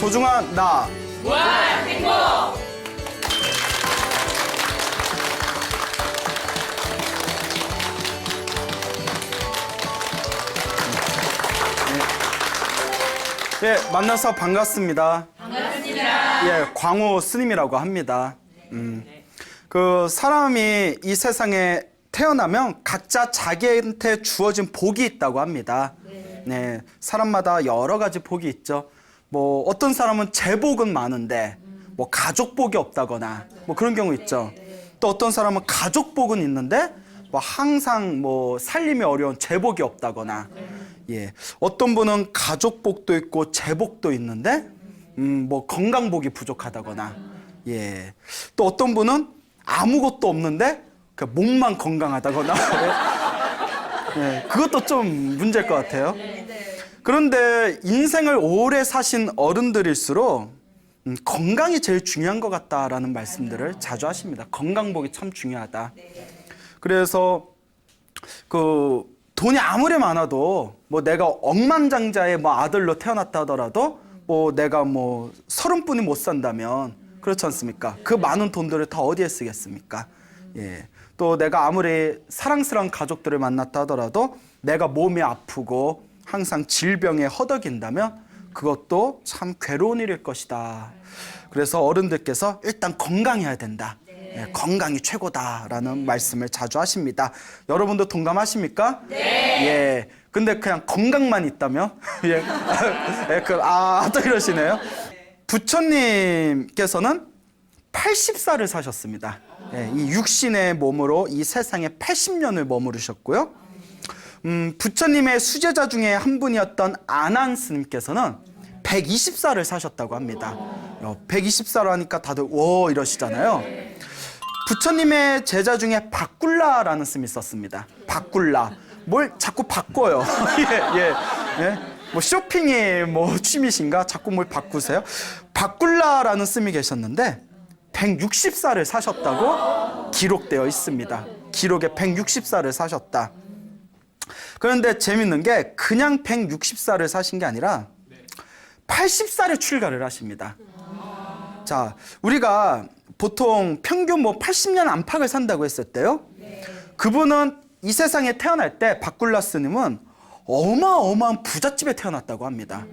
소중한 나. 무한 행복! 예, 만나서 반갑습니다. 반갑습니다. 예, 광호 스님이라고 합니다. 그 사람이 이 세상에 태어나면 각자 자기한테 주어진 복이 있다고 합니다. 네, 사람마다 여러 가지 복이 있죠. 뭐 어떤 사람은 재복은 많은데 뭐 가족 복이 없다거나 뭐 그런 경우 있죠. 또 어떤 사람은 가족 복은 있는데 뭐 항상 뭐 살림이 어려운 재복이 없다거나, 예, 어떤 분은 가족 복도 있고 재복도 있는데 뭐 건강복이 부족하다거나, 예, 또 어떤 분은 아무것도 없는데 그 몸만 건강하다거나, 예, 그것도 좀 문제일 것 같아요. 그런데 인생을 오래 사신 어른들일수록 건강이 제일 중요한 것 같다라는 말씀들을 자주 하십니다. 건강복이 참 중요하다. 그래서 그 돈이 아무리 많아도 뭐 내가 억만장자의 뭐 아들로 태어났다 하더라도 뭐 내가 뭐 30분이 못 산다면 그렇지 않습니까? 그 많은 돈들을 다 어디에 쓰겠습니까? 예. 또 내가 아무리 사랑스러운 가족들을 만났다 하더라도 내가 몸이 아프고 항상 질병에 허덕인다면 그것도 참 괴로운 일일 것이다. 그래서 어른들께서 일단 건강해야 된다. 예, 건강이 최고다라는 말씀을 자주 하십니다. 여러분도 동감하십니까? 네. 예. 근데 그냥 건강만 있다면? 예. 예, 또 이러시네요. 부처님께서는 80살을 사셨습니다. 예, 이 육신의 몸으로 이 세상에 80년을 머무르셨고요. 부처님의 수제자 중에 한 분이었던 아난 스님께서는 120살을 사셨다고 합니다. 120살 하니까 다들 오 이러시잖아요. 부처님의 제자 중에 바꿀라라는 스님이 있었습니다. 바꿀라. 뭘 자꾸 바꿔요. 예, 예, 예. 뭐 쇼핑이 뭐 취미신가? 자꾸 뭘 바꾸세요? 바꿀라라는 스님이 계셨는데 160살을 사셨다고 기록되어 있습니다. 기록에 160살을 사셨다. 그런데 재밌는 게 그냥 160살을 사신 게 아니라 80살에 출가를 하십니다. 자, 우리가 보통 평균 뭐 80년 안팎을 산다고 했을 때요. 그분은 이 세상에 태어날 때 바꿀라 스님은 어마어마한 부잣집에 태어났다고 합니다.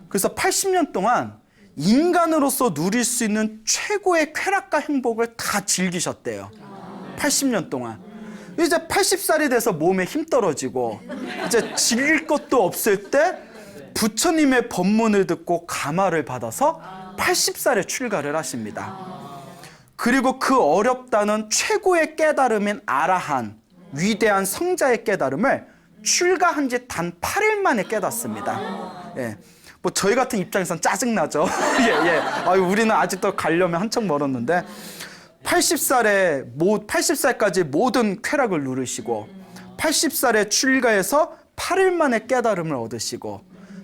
그래서 80년 동안 인간으로서 누릴 수 있는 최고의 쾌락과 행복을 다 즐기셨대요. 80년 동안. 이제 80살이 돼서 몸에 힘 떨어지고 이제 즐길 것도 없을 때 부처님의 법문을 듣고 감화를 받아서 80살에 출가를 하십니다. 그리고 그 어렵다는 최고의 깨달음인 아라한, 위대한 성자의 깨달음을 출가한 지 단 8일 만에 깨닫습니다. 예. 뭐 저희 같은 입장에선 짜증나죠. 예, 예. 아유, 우리는 아직도 가려면 한참 멀었는데 80살까지 모든 쾌락을 누리시고 80살에 출가해서 8일 만에 깨달음을 얻으시고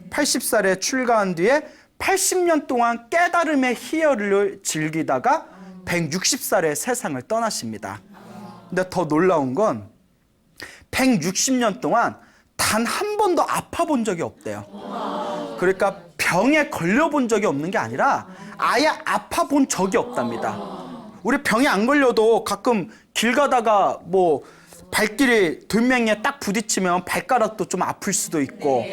80살에 출가한 뒤에 80년 동안 깨달음의 희열을 즐기다가 160살에 세상을 떠나십니다. 근데 더 놀라운 건 160년 동안 단 한 번도 아파 본 적이 없대요. 그러니까 병에 걸려 본 적이 없는 게 아니라 아예 아파 본 적이 없답니다. 우리 병에 안 걸려도 가끔 길 가다가 뭐 발길이 돌멩이에 딱 부딪히면 발가락도 좀 아플 수도 있고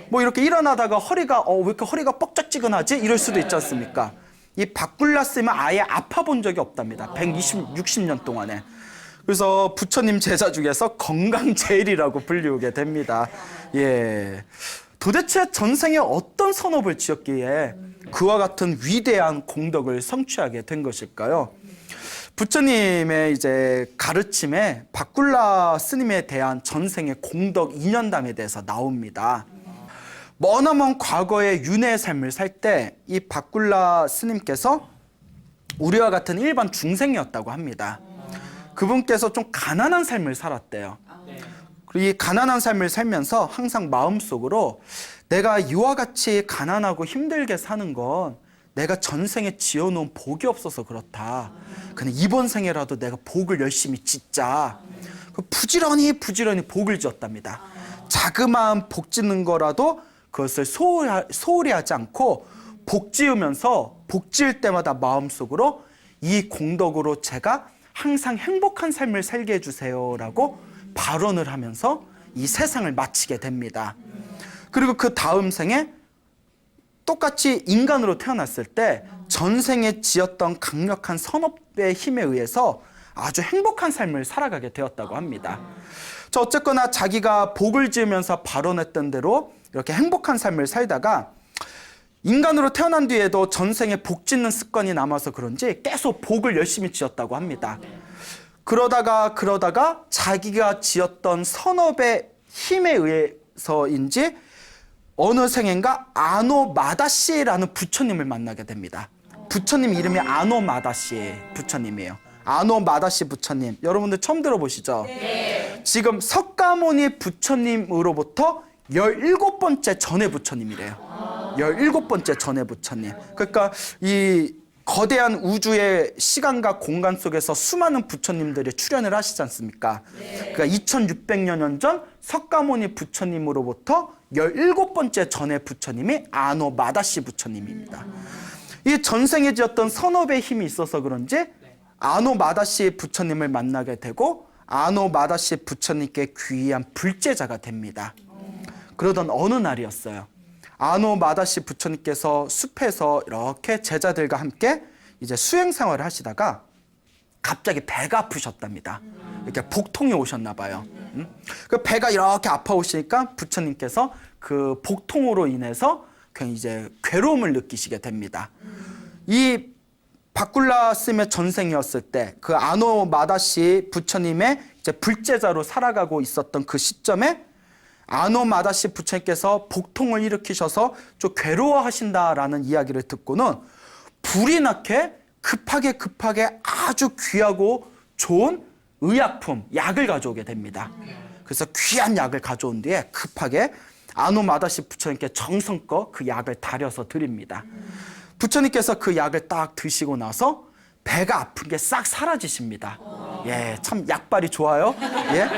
뭐 이렇게 일어나다가 허리가 왜 이렇게 허리가 뻑적지근하지? 이럴 수도 있지 않습니까? 이 바꿀라 스님은 아예 아파 본 적이 없답니다. 160년 동안에. 그래서 부처님 제자 중에서 건강제일이라고 불리우게 됩니다. 예. 도대체 전생에 어떤 선업을 지었기에 그와 같은 위대한 공덕을 성취하게 된 것일까요? 부처님의 이제 가르침에 바꿀라 스님에 대한 전생의 공덕 인연담에 대해서 나옵니다. 머나먼 과거의 윤회의 삶을 살 때 이 바꿀라 스님께서 우리와 같은 일반 중생이었다고 합니다. 그분께서 좀 가난한 삶을 살았대요. 그리고 이 가난한 삶을 살면서 항상 마음속으로 내가 이와 같이 가난하고 힘들게 사는 건 내가 전생에 지어놓은 복이 없어서 그렇다. 근데 이번 생에라도 내가 복을 열심히 짓자. 부지런히 복을 지었답니다. 자그마한 복 짓는 거라도 그것을 소홀히 하지 않고 복 지을 때마다 마음속으로 이 공덕으로 제가 항상 행복한 삶을 살게 해주세요라고 발언을 하면서 이 세상을 마치게 됩니다. 그리고 그 다음 생에 똑같이 인간으로 태어났을 때 전생에 지었던 강력한 선업의 힘에 의해서 아주 행복한 삶을 살아가게 되었다고 합니다. 자, 어쨌거나 자기가 복을 지으면서 발언했던 대로 이렇게 행복한 삶을 살다가 인간으로 태어난 뒤에도 전생에 복 짓는 습관이 남아서 그런지 계속 복을 열심히 지었다고 합니다. 그러다가 자기가 지었던 선업의 힘에 의해서인지 어느 생인가 아노마다시라는 부처님을 만나게 됩니다. 부처님 이름이 아노마다시 부처님이에요. 아노마다시 부처님. 여러분들 처음 들어보시죠? 네. 지금 석가모니 부처님으로부터 17번째 전에 부처님이래요. 17번째 전에 부처님. 그러니까 이 거대한 우주의 시간과 공간 속에서 수많은 부처님들이 출현을 하시지 않습니까? 그러니까 2600여 년 전 석가모니 부처님으로부터 17번째 전에 부처님이 아노마다시 부처님입니다. 이 전생에 지었던 선업의 힘이 있어서 그런지 아노마다시 부처님을 만나게 되고 아노마다시 부처님께 귀한 불제자가 됩니다. 그러던 어느 날이었어요. 아노마다시 부처님께서 숲에서 이렇게 제자들과 함께 이제 수행 생활을 하시다가 갑자기 배가 아프셨답니다. 이렇게 복통이 오셨나 봐요. 그 배가 이렇게 아파오시니까 부처님께서 그 복통으로 인해서 그냥 이제 괴로움을 느끼시게 됩니다. 이 바꿀라 스님의 전생이었을 때 그 아노마다시 부처님의 이제 불제자로 살아가고 있었던 그 시점에 아노마다시 부처님께서 복통을 일으키셔서 좀 괴로워하신다라는 이야기를 듣고는 불이 나게 급하게 아주 귀하고 좋은 의약품, 약을 가져오게 됩니다. 그래서 귀한 약을 가져온 뒤에 급하게 아노마다시 부처님께 정성껏 그 약을 다려서 드립니다. 부처님께서 그 약을 딱 드시고 나서 배가 아픈 게 싹 사라지십니다. 예, 참 약발이 좋아요. 예.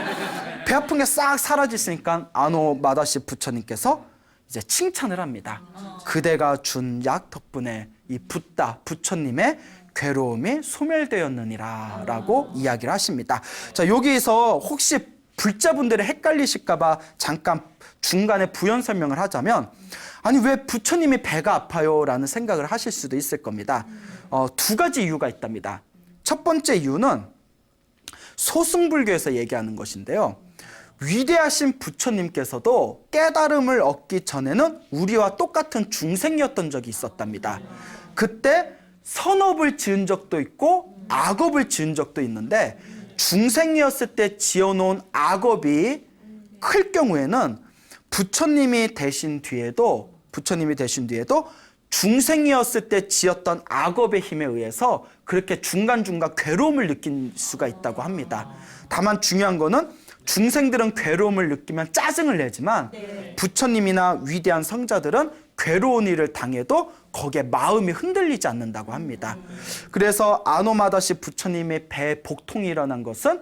배 아픈 게 싹 사라지시니까 아노마다시 부처님께서 이제 칭찬을 합니다. 그대가 준 약 덕분에 이 붓다 부처님의 괴로움이 소멸되었느니라 라고 이야기를 하십니다. 자, 여기서 혹시 불자분들이 헷갈리실까봐 잠깐 중간에 부연 설명을 하자면, 아니 왜 부처님이 배가 아파요? 라는 생각을 하실 수도 있을 겁니다. 두 가지 이유가 있답니다. 첫 번째 이유는 소승불교에서 얘기하는 것인데요. 위대하신 부처님께서도 깨달음을 얻기 전에는 우리와 똑같은 중생이었던 적이 있었답니다. 그때 선업을 지은 적도 있고 악업을 지은 적도 있는데 중생이었을 때 지어놓은 악업이 클 경우에는 부처님이 되신 뒤에도 중생이었을 때 지었던 악업의 힘에 의해서 그렇게 중간중간 괴로움을 느낄 수가 있다고 합니다. 다만 중요한 거는 중생들은 괴로움을 느끼면 짜증을 내지만 부처님이나 위대한 성자들은 괴로운 일을 당해도 거기에 마음이 흔들리지 않는다고 합니다. 그래서 아노마다시 부처님의 배에 복통이 일어난 것은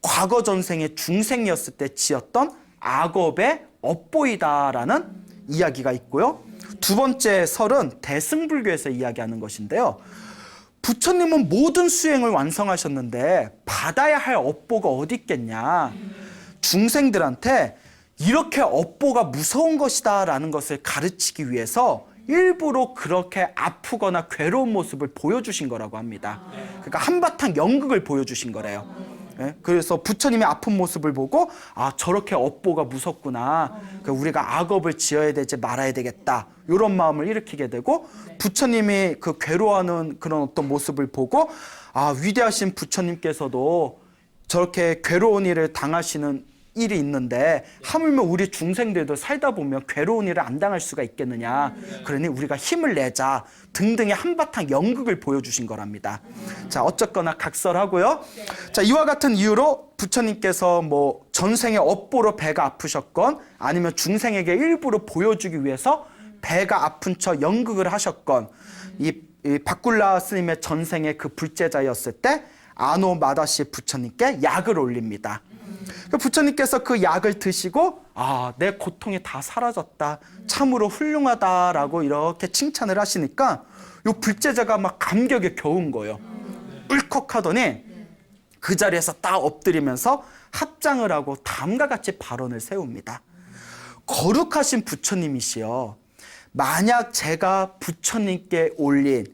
과거 전생에 중생이었을 때 지었던 악업의 업보이다라는 이야기가 있고요. 두 번째 설은 대승불교에서 이야기하는 것인데요. 부처님은 모든 수행을 완성하셨는데 받아야 할 업보가 어디 있겠냐. 중생들한테 이렇게 업보가 무서운 것이다 라는 것을 가르치기 위해서 일부러 그렇게 아프거나 괴로운 모습을 보여주신 거라고 합니다. 그러니까 한바탕 연극을 보여주신 거래요. 예? 그래서 부처님의 아픈 모습을 보고 아, 저렇게 업보가 무섭구나. 우리가 악업을 지어야 되지 말아야 되겠다. 이런 마음을 일으키게 되고, 부처님이 그 괴로워하는 그런 어떤 모습을 보고 아, 위대하신 부처님께서도 저렇게 괴로운 일을 당하시는 일이 있는데 하물며 우리 중생들도 살다 보면 괴로운 일을 안 당할 수가 있겠느냐. 그러니 우리가 힘을 내자 등등의 한바탕 연극을 보여주신 거랍니다. 자, 어쨌거나 각설하고요. 자, 이와 같은 이유로 부처님께서 뭐 전생에 업보로 배가 아프셨건 아니면 중생에게 일부러 보여주기 위해서 배가 아픈 척 연극을 하셨건 이 바꿀라 스님의 전생에 그 불제자였을 때 아노 마다시 부처님께 약을 올립니다. 부처님께서 그 약을 드시고 내 고통이 다 사라졌다, 참으로 훌륭하다라고 이렇게 칭찬을 하시니까 요 불제자가 막 감격에 겨운 거예요. 울컥하더니 그 자리에서 딱 엎드리면서 합장을 하고 다음과 같이 발언을 세웁니다. 거룩하신 부처님이시여, 만약 제가 부처님께 올린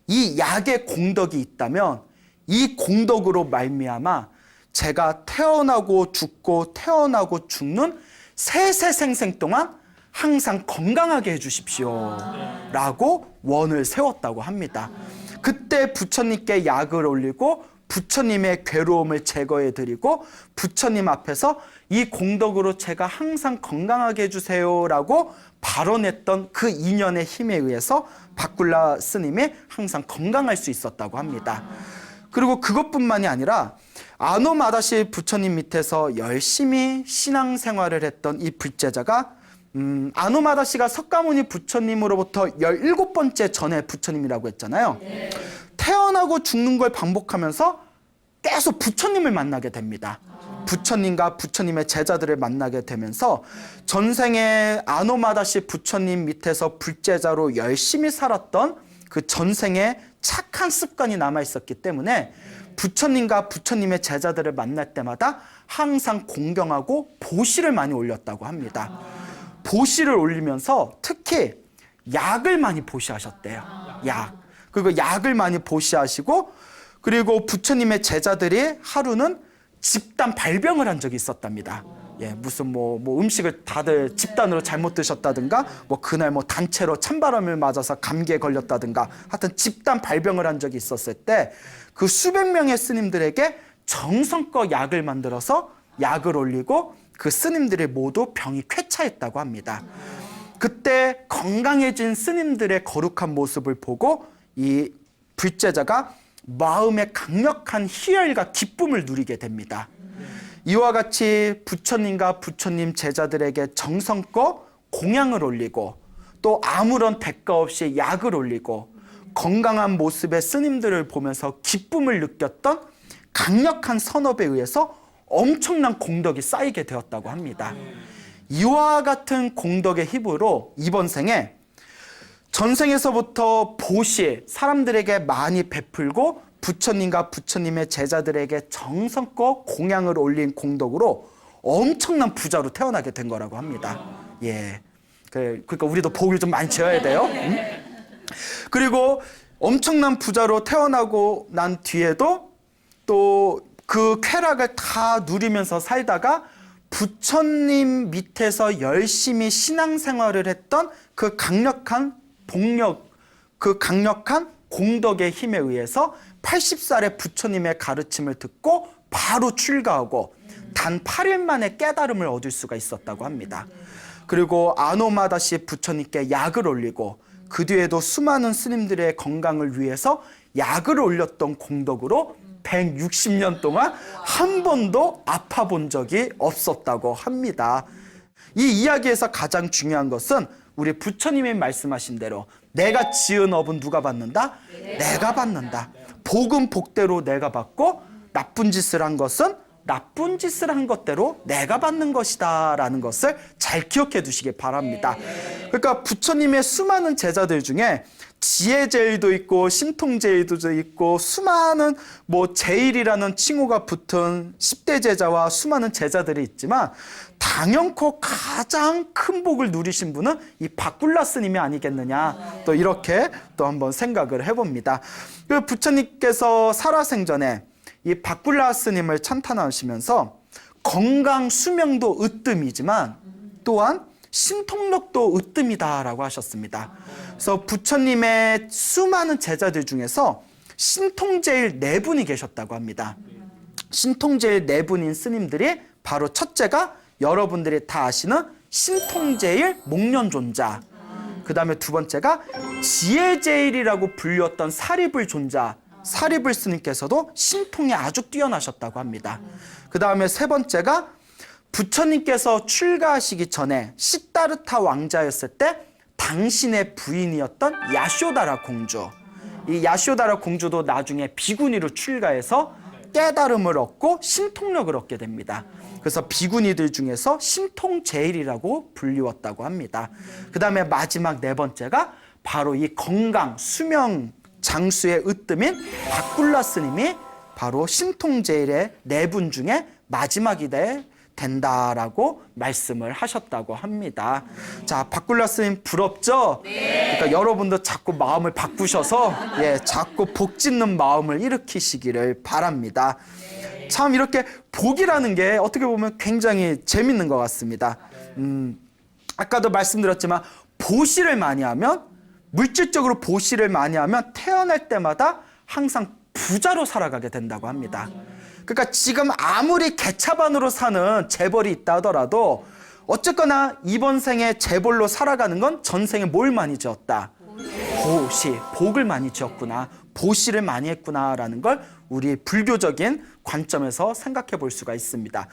이 약의 공덕이 있다면 이 공덕으로 말미암아 제가 태어나고 죽고 태어나고 죽는 세세생생 동안 항상 건강하게 해주십시오 라고 원을 세웠다고 합니다. 그때 부처님께 약을 올리고 부처님의 괴로움을 제거해 드리고 부처님 앞에서 이 공덕으로 제가 항상 건강하게 해주세요 라고 발언했던 그 인연의 힘에 의해서 바꿀라 스님이 항상 건강할 수 있었다고 합니다. 그리고 그것뿐만이 아니라 아노 마다시 부처님 밑에서 열심히 신앙생활을 했던 이 불제자가 아노 마다시가 석가모니 부처님으로부터 17번째 전에 부처님이라고 했잖아요. 태어나고 죽는 걸 반복하면서 계속 부처님을 만나게 됩니다. 부처님과 부처님의 제자들을 만나게 되면서 전생에 아노 마다시 부처님 밑에서 불제자로 열심히 살았던 그 전생에 착한 습관이 남아 있었기 때문에 부처님과 부처님의 제자들을 만날 때마다 항상 공경하고 보시를 많이 올렸다고 합니다. 보시를 올리면서 특히 약을 많이 보시하셨대요. 약. 그리고 약을 많이 보시하시고, 그리고 부처님의 제자들이 하루는 집단 발병을 한 적이 있었답니다. 무슨 음식을 다들 집단으로 잘못 드셨다든가, 그날 단체로 찬바람을 맞아서 감기에 걸렸다든가, 하여튼 집단 발병을 한 적이 있었을 때 그 수백 명의 스님들에게 정성껏 약을 만들어서 약을 올리고 그 스님들이 모두 병이 쾌차했다고 합니다. 그때 건강해진 스님들의 거룩한 모습을 보고 이 불제자가 마음의 강력한 희열과 기쁨을 누리게 됩니다. 이와 같이 부처님과 부처님 제자들에게 정성껏 공양을 올리고 또 아무런 대가 없이 약을 올리고 건강한 모습의 스님들을 보면서 기쁨을 느꼈던 강력한 선업에 의해서 엄청난 공덕이 쌓이게 되었다고 합니다. 이와 같은 공덕의 힘으로 이번 생에 전생에서부터 보시, 사람들에게 많이 베풀고 부처님과 부처님의 제자들에게 정성껏 공양을 올린 공덕으로 엄청난 부자로 태어나게 된 거라고 합니다. 그러니까 우리도 복을 좀 많이 지어야 돼요. 그리고 엄청난 부자로 태어나고 난 뒤에도 또 그 쾌락을 다 누리면서 살다가 부처님 밑에서 열심히 신앙생활을 했던 그 강력한 복력, 그 강력한 공덕의 힘에 의해서 80살에 부처님의 가르침을 듣고 바로 출가하고 단 8일 만에 깨달음을 얻을 수가 있었다고 합니다. 그리고 아노마다시 부처님께 약을 올리고 그 뒤에도 수많은 스님들의 건강을 위해서 약을 올렸던 공덕으로 160년 동안 한 번도 아파 본 적이 없었다고 합니다. 이 이야기에서 가장 중요한 것은 우리 부처님이 말씀하신 대로 내가 지은 업은 누가 받는다? 내가 받는다. 복은 복대로 내가 받고 나쁜 짓을 한 것은 나쁜 짓을 한 것대로 내가 받는 것이다 라는 것을 잘 기억해 두시기 바랍니다. 그러니까 부처님의 수많은 제자들 중에 지혜제일도 있고 신통제일도 있고 수많은 제일이라는 칭호가 붙은 10대 제자와 수많은 제자들이 있지만 당연코 가장 큰 복을 누리신 분은 이 바꿀라 스님이 아니겠느냐, 또 이렇게 또 한번 생각을 해봅니다. 그 부처님께서 살아생전에 이 바꿀라 스님을 찬탄하시면서 건강 수명도 으뜸이지만 또한 신통력도 으뜸이다라고 하셨습니다. 그래서 부처님의 수많은 제자들 중에서 신통제일 4분이 계셨다고 합니다. 신통제일 4분인 스님들이 바로 첫째가 여러분들이 다 아시는 신통제일 목련존자, 그 다음에 두 번째가 지혜제일이라고 불렸던 사리불 존자, 사리불 스님께서도 신통이 아주 뛰어나셨다고 합니다. 그 다음에 세 번째가 부처님께서 출가하시기 전에 시다르타 왕자였을 때 당신의 부인이었던 야쇼다라 공주, 이 야쇼다라 공주도 나중에 비구니로 출가해서 깨달음을 얻고 신통력을 얻게 됩니다. 그래서 비구니들 중에서 신통제일이라고 불리웠다고 합니다. 그 다음에 마지막 네 번째가 바로 이 건강, 수명, 장수의 으뜸인 바꿀라 스님이 바로 신통제일의 네 분 중에 마지막이 된다라고 말씀을 하셨다고 합니다. 자, 바꿀라 스님 부럽죠? 그러니까 여러분도 자꾸 마음을 바꾸셔서 자꾸 복 짓는 마음을 일으키시기를 바랍니다. 참 이렇게 복이라는 게 어떻게 보면 굉장히 재밌는 것 같습니다. 아까도 말씀드렸지만 보시를 많이 하면, 물질적으로 보시를 많이 하면 태어날 때마다 항상 부자로 살아가게 된다고 합니다. 그러니까 지금 아무리 개차반으로 사는 재벌이 있다 하더라도 어쨌거나 이번 생에 재벌로 살아가는 건 전생에 뭘 많이 지었다? 보시, 복을 많이 지었구나, 보시를 많이 했구나라는 걸 우리 불교적인 관점에서 생각해 볼 수가 있습니다.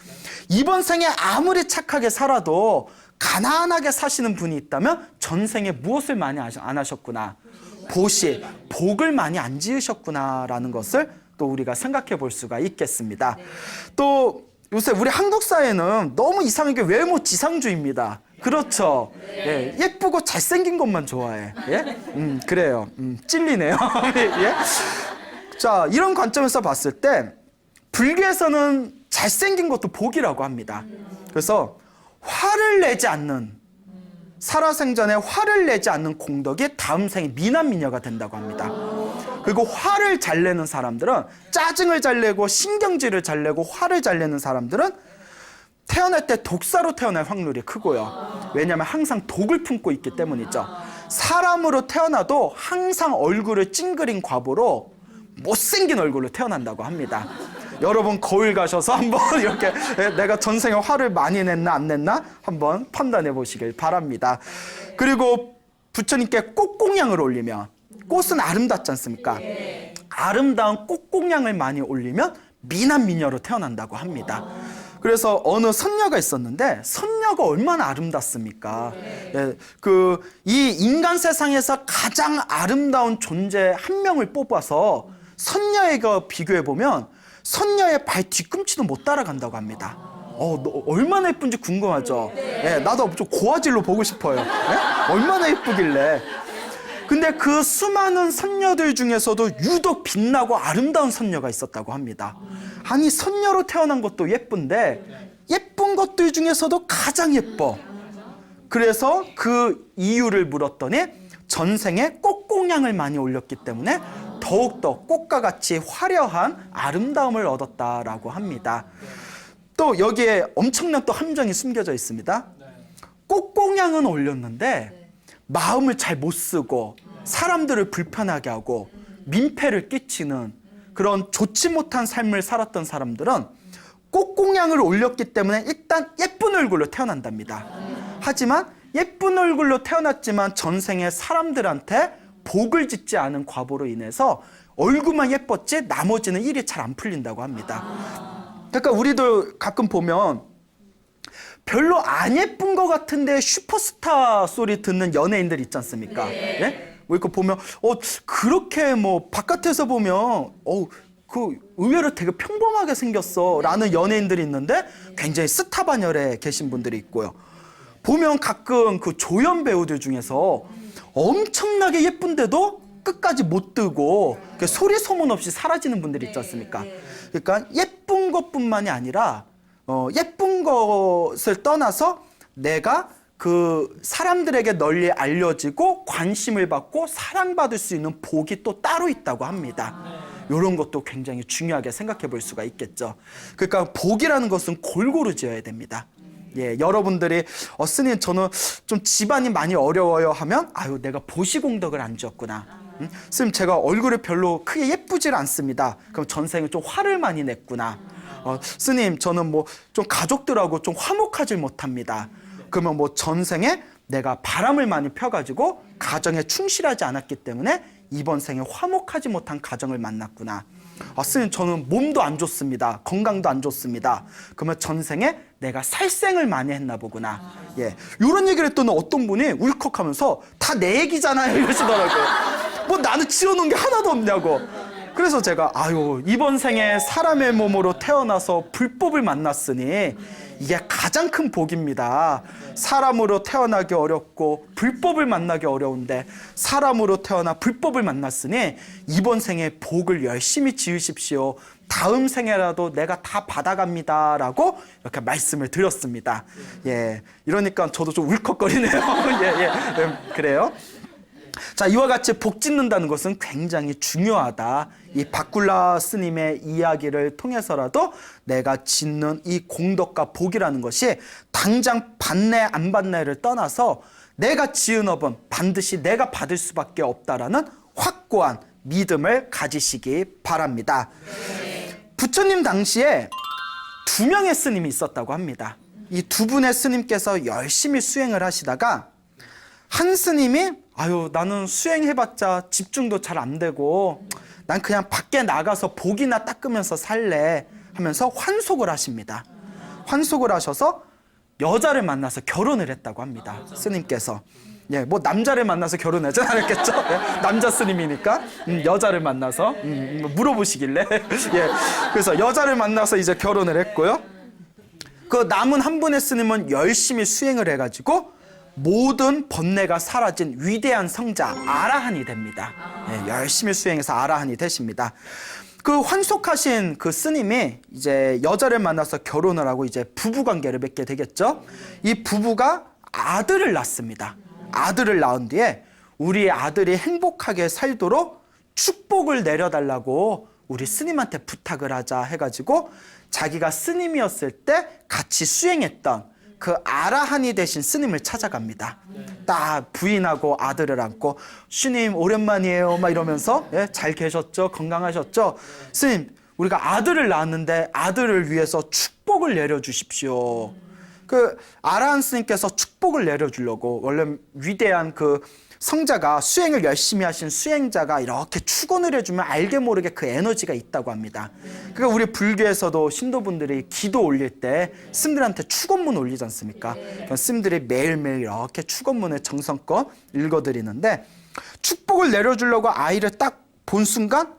이번 생에 아무리 착하게 살아도 가난하게 사시는 분이 있다면 전생에 무엇을 많이 안 하셨구나, 보시, 복을 많이 안 지으셨구나라는 것을 또 우리가 생각해 볼 수가 있겠습니다. 또 요새 우리 한국 사회는 너무 이상하게 외모 지상주의입니다. 그렇죠. 예, 예쁘고 잘생긴 것만 좋아해. 예? 그래요. 찔리네요. 예? 자, 이런 관점에서 봤을 때 불교에서는 잘생긴 것도 복이라고 합니다. 그래서 화를 내지 않는, 살아생전에 화를 내지 않는 공덕이 다음 생에 미남미녀가 된다고 합니다. 그리고 화를 잘 내는 사람들은, 짜증을 잘 내고 신경질을 잘 내고 화를 잘 내는 사람들은 태어날 때 독사로 태어날 확률이 크고요. 왜냐하면 항상 독을 품고 있기 때문이죠. 사람으로 태어나도 항상 얼굴을 찡그린 과보로 못생긴 얼굴로 태어난다고 합니다. 여러분 거울 가셔서 한번 이렇게 내가 전생에 화를 많이 냈나 안 냈나 한번 판단해 보시길 바랍니다. 그리고 부처님께 꽃공양을 올리면, 꽃은 아름답지 않습니까? 아름다운 꽃공양을 많이 올리면 미남미녀로 태어난다고 합니다. 그래서 어느 선녀가 있었는데 선녀가 얼마나 아름답습니까? 이 인간 세상에서 가장 아름다운 존재 한 명을 뽑아서 선녀에게 비교해 보면 선녀의 발 뒤꿈치도 못 따라간다고 합니다. 너 얼마나 예쁜지 궁금하죠? 나도 좀 고화질로 보고 싶어요. 얼마나 예쁘길래. 근데 그 수많은 선녀들 중에서도 유독 빛나고 아름다운 선녀가 있었다고 합니다. 아니, 선녀로 태어난 것도 예쁜데 예쁜 것들 중에서도 가장 예뻐. 그래서 그 이유를 물었더니 전생에 꽃공양을 많이 올렸기 때문에 더욱더 꽃과 같이 화려한 아름다움을 얻었다라고 합니다. 또 여기에 엄청난 또 함정이 숨겨져 있습니다. 꽃공양은 올렸는데 마음을 잘 못 쓰고 사람들을 불편하게 하고 민폐를 끼치는 그런 좋지 못한 삶을 살았던 사람들은 꽃공양을 올렸기 때문에 일단 예쁜 얼굴로 태어난답니다. 하지만 예쁜 얼굴로 태어났지만 전생에 사람들한테 복을 짓지 않은 과보로 인해서 얼굴만 예뻤지 나머지는 일이 잘 안 풀린다고 합니다. 그러니까 우리도 가끔 보면 별로 안 예쁜 것 같은데 슈퍼스타 소리 듣는 연예인들 있지 않습니까? 예? 뭐 이거 보면 그렇게 뭐 바깥에서 보면 그 의외로 되게 평범하게 생겼어 라는 연예인들이 있는데 굉장히 스타 반열에 계신 분들이 있고요. 보면 가끔 그 조연 배우들 중에서 엄청나게 예쁜데도 끝까지 못 뜨고 소리 소문 없이 사라지는 분들이 있지 않습니까? 그러니까 예쁜 것뿐만이 아니라 예쁜 것을 떠나서 내가 그 사람들에게 널리 알려지고 관심을 받고 사랑받을 수 있는 복이 또 따로 있다고 합니다. 이런 것도 굉장히 중요하게 생각해 볼 수가 있겠죠. 그러니까 복이라는 것은 골고루 지어야 됩니다. 여러분들이 스님 저는 좀 집안이 많이 어려워요 하면 아유 내가 보시공덕을 안 지었구나. 스님 제가 얼굴이 별로 크게 예쁘질 않습니다. 그럼 전생에 좀 화를 많이 냈구나. 스님 저는 뭐 좀 가족들하고 좀 화목하지 못합니다. 그러면 뭐 전생에 내가 바람을 많이 펴가지고 가정에 충실하지 않았기 때문에 이번 생에 화목하지 못한 가정을 만났구나. 스님 저는 몸도 안 좋습니다. 건강도 안 좋습니다. 그러면 전생에 내가 살생을 많이 했나 보구나. 이런 얘기를 했더니 어떤 분이 울컥하면서 다 내 얘기잖아요 이러시더라고요. 뭐 나는 지어놓은 게 하나도 없냐고. 그래서 제가 이번 생에 사람의 몸으로 태어나서 불법을 만났으니 이게 가장 큰 복입니다. 사람으로 태어나기 어렵고 불법을 만나기 어려운데 사람으로 태어나 불법을 만났으니 이번 생에 복을 열심히 지으십시오. 다음 생에라도 내가 다 받아갑니다. 라고 이렇게 말씀을 드렸습니다. 예, 이러니까 저도 좀 울컥거리네요. 그래요. 자, 이와 같이 복 짓는다는 것은 굉장히 중요하다. 이 바꿀라 스님의 이야기를 통해서라도 내가 짓는 이 공덕과 복이라는 것이 당장 받네 안 받네를 떠나서 내가 지은 업은 반드시 내가 받을 수밖에 없다라는 확고한 믿음을 가지시기 바랍니다. 부처님 당시에 2명의 스님이 있었다고 합니다. 이 2분의 스님께서 열심히 수행을 하시다가 한 스님이 나는 수행해봤자 집중도 잘 안 되고 난 그냥 밖에 나가서 복이나 닦으면서 살래 하면서 환속을 하십니다. 환속을 하셔서 여자를 만나서 결혼을 했다고 합니다. 스님께서. 뭐 남자를 만나서 결혼하지 않았겠죠? 남자 스님이니까 여자를 만나서 물어보시길래 그래서 여자를 만나서 이제 결혼을 했고요. 그 남은 한 분의 스님은 열심히 수행을 해가지고 모든 번뇌가 사라진 위대한 성자 아라한이 됩니다. 열심히 수행해서 아라한이 되십니다. 그 환속하신 그 스님이 이제 여자를 만나서 결혼을 하고 이제 부부 관계를 맺게 되겠죠. 이 부부가 아들을 낳습니다. 아들을 낳은 뒤에 우리 아들이 행복하게 살도록 축복을 내려달라고 우리 스님한테 부탁을 하자 해가지고 자기가 스님이었을 때 같이 수행했던 그 아라한이 되신 스님을 찾아갑니다. 딱 부인하고 아들을 안고 스님 오랜만이에요 막 이러면서 잘 계셨죠? 건강하셨죠? 스님 우리가 아들을 낳았는데 아들을 위해서 축복을 내려주십시오. 그 아라한 스님께서 축복을 내려주려고 원래 위대한 그 성자가 수행을 열심히 하신 수행자가 이렇게 축원을 해주면 알게 모르게 그 에너지가 있다고 합니다. 그러니까 우리 불교에서도 신도분들이 기도 올릴 때 스님들한테 축원문 올리지 않습니까? 스님들이 매일매일 이렇게 축원문을 정성껏 읽어드리는데 축복을 내려주려고 아이를 딱 본 순간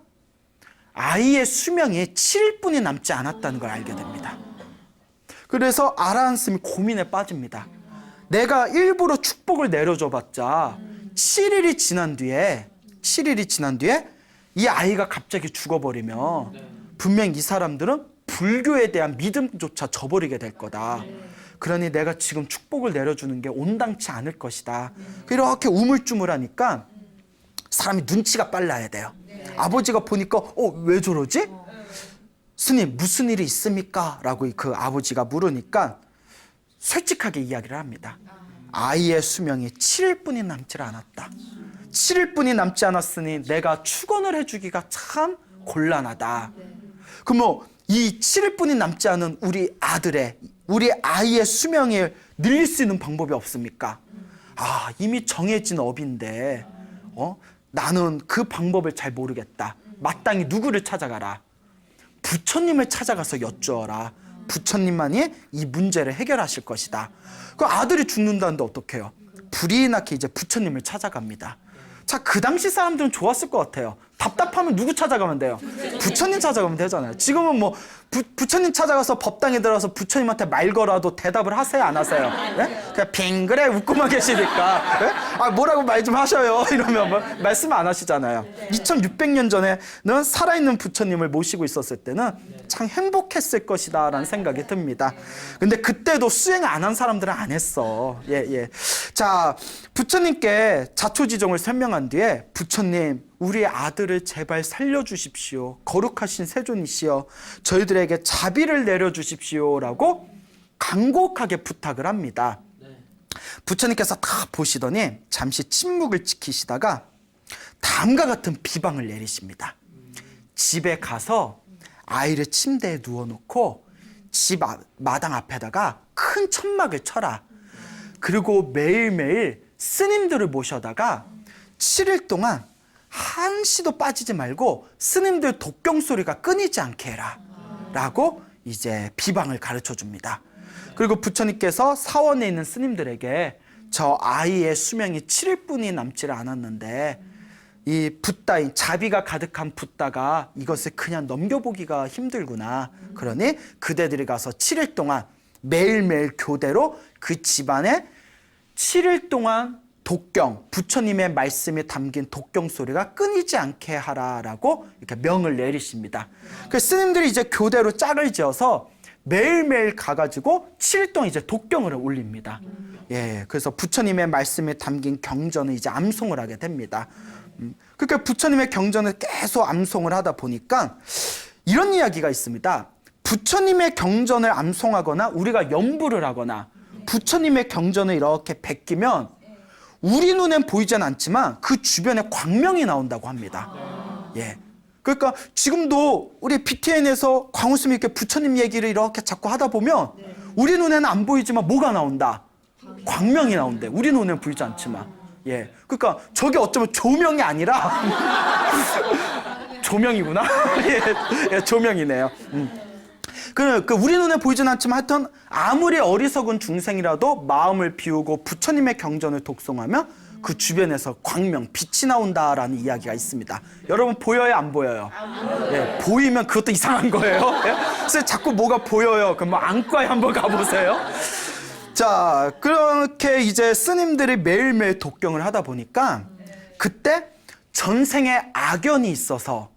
아이의 수명이 7일뿐이 남지 않았다는 걸 알게 됩니다. 그래서 아라한 스님이 고민에 빠집니다. 내가 일부러 축복을 내려줘봤자 7일이 지난 뒤에 이 아이가 갑자기 죽어버리면 분명 이 사람들은 불교에 대한 믿음조차 저버리게 될 거다. 그러니 내가 지금 축복을 내려주는 게 온당치 않을 것이다. 이렇게 우물쭈물하니까 사람이 눈치가 빨라야 돼요. 아버지가 보니까 왜 저러지? 스님 무슨 일이 있습니까? 라고 그 아버지가 물으니까 솔직하게 이야기를 합니다. 아이의 수명이 7일뿐이 남지 않았다. 7일뿐이 남지 않았으니 내가 축원을 해주기가 참 곤란하다. 그럼 이 7일뿐이 남지 않은 우리 아이의 수명을 늘릴 수 있는 방법이 없습니까? 이미 정해진 업인데 나는 그 방법을 잘 모르겠다. 마땅히 누구를 찾아가라. 부처님을 찾아가서 여쭈어라. 부처님만이 이 문제를 해결하실 것이다. 그 아들이 죽는다는데 어떡해요? 불이 나게 이제 부처님을 찾아갑니다. 자, 그 당시 사람들은 좋았을 것 같아요. 답답하면 누구 찾아가면 돼요? 부처님 찾아가면 되잖아요. 지금은 뭐 부처님 찾아가서 법당에 들어가서 부처님한테 말 걸어도 대답을 하세요, 안 하세요? 그냥 빙그레 웃고만 계시니까 뭐라고 말 좀 하셔요 이러면 말씀 안 하시잖아요. 2600년 전에는 살아있는 부처님을 모시고 있었을 때는 참 행복했을 것이다 라는 생각이 듭니다. 근데 그때도 수행 안 한 사람들은 안 했어. 자, 부처님께 자초지종을 설명한 뒤에 부처님 우리 아들을 제발 살려주십시오. 거룩하신 세존이시여 저희들에게 자비를 내려주십시오 라고 간곡하게 부탁을 합니다. 부처님께서 다 보시더니 잠시 침묵을 지키시다가 다음과 같은 비방을 내리십니다. 집에 가서 아이를 침대에 누워놓고 집 마당 앞에다가 큰 천막을 쳐라. 그리고 매일매일 스님들을 모셔다가 7일 동안 한시도 빠지지 말고 스님들 독경 소리가 끊이지 않게 해라 라고 이제 비방을 가르쳐 줍니다. 그리고 부처님께서 사원에 있는 스님들에게 저 아이의 수명이 7일뿐이 남지 않았는데 이 붓다인 자비가 가득한 붓다가 이것을 그냥 넘겨보기가 힘들구나. 그러니 그대들이 가서 7일 동안 매일매일 교대로 그 집안에 7일 동안 독경, 부처님의 말씀이 담긴 독경 소리가 끊이지 않게 하라라고 이렇게 명을 내리십니다. 그래서 스님들이 이제 교대로 짝을 지어서 매일매일 가가지고 7일 동안 이제 독경을 올립니다. 예, 그래서 부처님의 말씀이 담긴 경전을 이제 암송을 하게 됩니다. 그러니까 부처님의 경전을 계속 암송을 하다 보니까 이런 이야기가 있습니다. 부처님의 경전을 암송하거나 우리가 연부를 하거나 부처님의 경전을 이렇게 베끼면 우리 눈엔 보이진 않지만 그 주변에 광명이 나온다고 합니다. 예. 그러니까 지금도 우리 BTN에서 광우스님이 이렇게 부처님 얘기를 이렇게 자꾸 하다 보면 우리 눈에는 안 보이지만 뭐가 나온다? 광명이 나온대. 우리 눈에는 보이지 않지만. 예. 그러니까 저게 어쩌면 조명이 아니라 조명이구나. 예, 조명이네요. 그 우리 눈에 보이진 않지만 하여튼 아무리 어리석은 중생이라도 마음을 비우고 부처님의 경전을 독송하면 그 주변에서 광명, 빛이 나온다라는 이야기가 있습니다. 여러분 보여요, 안 보여요? 예, 보이면 그것도 이상한 거예요. 예? 그래서 자꾸 뭐가 보여요. 그럼 뭐 안과에 한번 가보세요. 자, 그렇게 이제 스님들이 매일매일 독경을 하다 보니까 그때 전생에 악연이 있어서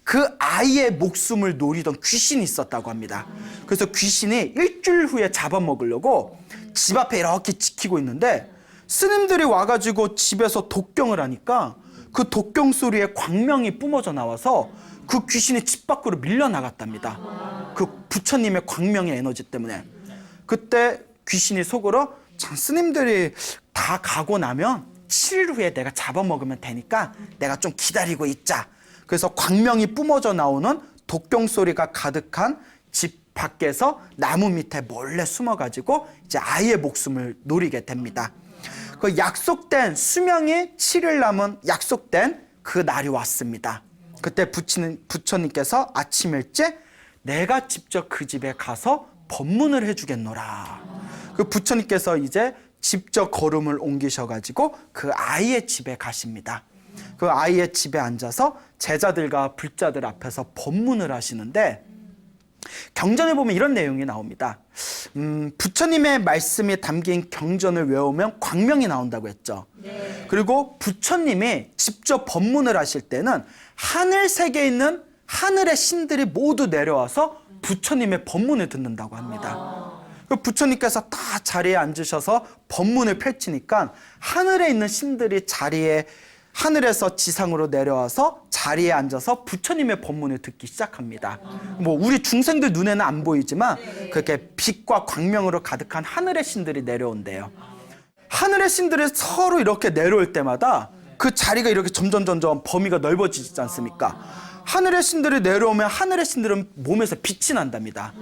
그 아이의 목숨을 노리던 귀신이 있었다고 합니다. 그래서 귀신이 일주일 후에 잡아먹으려고 집 앞에 이렇게 지키고 있는데 스님들이 와가지고 집에서 독경을 하니까 그 독경 소리에 광명이 뿜어져 나와서 그 귀신이 집 밖으로 밀려나갔답니다. 그 부처님의 광명의 에너지 때문에. 그때 귀신이 속으로 참 스님들이 다 가고 나면 7일 후에 내가 잡아먹으면 되니까 내가 좀 기다리고 있자. 그래서 광명이 뿜어져 나오는 독경 소리가 가득한 집 밖에서 나무 밑에 몰래 숨어가지고 이제 아이의 목숨을 노리게 됩니다. 그 약속된 수명이 7일 남은 약속된 그 날이 왔습니다. 그때 부처님께서 아침 일찍 내가 직접 그 집에 가서 법문을 해주겠노라. 그 부처님께서 이제 직접 걸음을 옮기셔가지고 그 아이의 집에 가십니다. 그 아이의 집에 앉아서 제자들과 불자들 앞에서 법문을 하시는데 경전에 보면 이런 내용이 나옵니다. 부처님의 말씀이 담긴 경전을 외우면 광명이 나온다고 했죠. 네. 그리고 부처님이 직접 법문을 하실 때는 하늘 세계에 있는 하늘의 신들이 모두 내려와서 부처님의 법문을 듣는다고 합니다. 그 부처님께서 다 자리에 앉으셔서 법문을 펼치니까 하늘에 있는 신들이 하늘에서 지상으로 내려와서 자리에 앉아서 부처님의 법문을 듣기 시작합니다. 뭐 우리 중생들 눈에는 안 보이지만 그렇게 빛과 광명으로 가득한 하늘의 신들이 내려온대요. 하늘의 신들이 서로 이렇게 내려올 때마다 그 자리가 이렇게 점점 범위가 넓어지지 않습니까? 하늘의 신들이 내려오면 하늘의 신들은 몸에서 빛이 난답니다.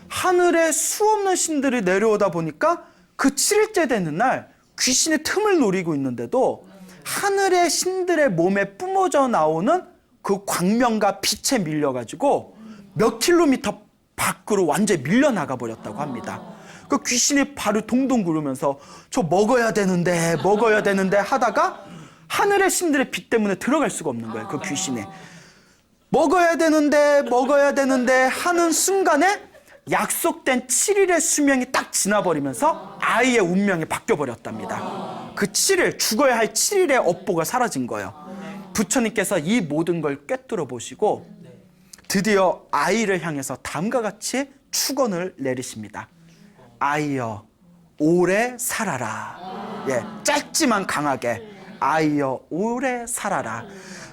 하늘에 수없는 신들이 내려오다 보니까 그 7일째 되는 날 귀신의 틈을 노리고 있는데도 하늘의 신들의 몸에 뿜어져 나오는 그 광명과 빛에 밀려가지고 몇 킬로미터 밖으로 완전히 밀려나가 버렸다고 합니다. 그 귀신이 발을 동동 구르면서 저 먹어야 되는데 하다가 하늘의 신들의 빛 때문에 들어갈 수가 없는 거예요. 그 귀신이. 먹어야 되는데 하는 순간에 약속된 7일의 수명이 딱 지나버리면서 아이의 운명이 바뀌어버렸답니다. 그 7일, 죽어야 할 7일의 업보가 사라진 거예요. 부처님께서 이 모든 걸 꿰뚫어 보시고 드디어 아이를 향해서 다음과 같이 축원을 내리십니다. 아이여 오래 살아라. 예, 짧지만 강하게 아이여 오래 살아라.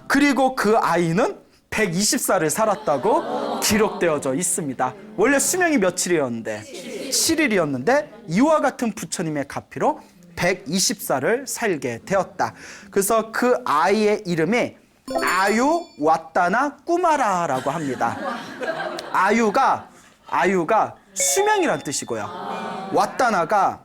그리고 그 아이는 120살을 살았다고 기록되어져 있습니다. 원래 수명이 며칠이었는데 7일이었는데 이와 같은 부처님의 가피로 120살을 살게 되었다. 그래서 그 아이의 이름이 아유 왓다나 꾸마라라고 합니다. 아유가 수명이란 뜻이고요. 왓다나가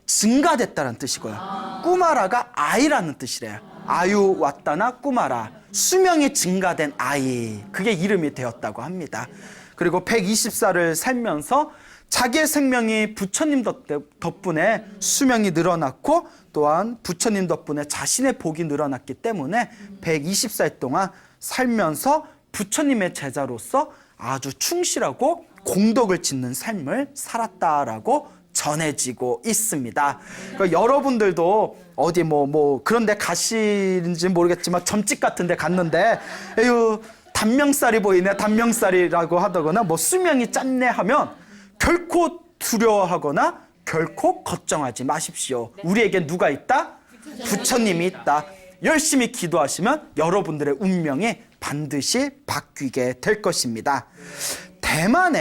증가됐다는 뜻이고요. 꾸마라가 아이라는 뜻이래요. 아유 왓다나 꾸마라. 수명이 증가된 아이. 그게 이름이 되었다고 합니다. 그리고 120살을 살면서 자기의 생명이 부처님 덕분에 수명이 늘어났고 또한 부처님 덕분에 자신의 복이 늘어났기 때문에 120살 동안 살면서 부처님의 제자로서 아주 충실하고 공덕을 짓는 삶을 살았다라고 전해지고 있습니다. 그러니까 여러분들도 어디 뭐 그런 데 가시는지 모르겠지만 점집 같은 데 갔는데 에휴 단명살이 보이네 단명살이라고 하다거나 뭐 수명이 짧네 하면 결코 두려워하거나 결코 걱정하지 마십시오. 우리에게 누가 있다? 부처님이 있다. 열심히 기도하시면 여러분들의 운명이 반드시 바뀌게 될 것입니다. 대만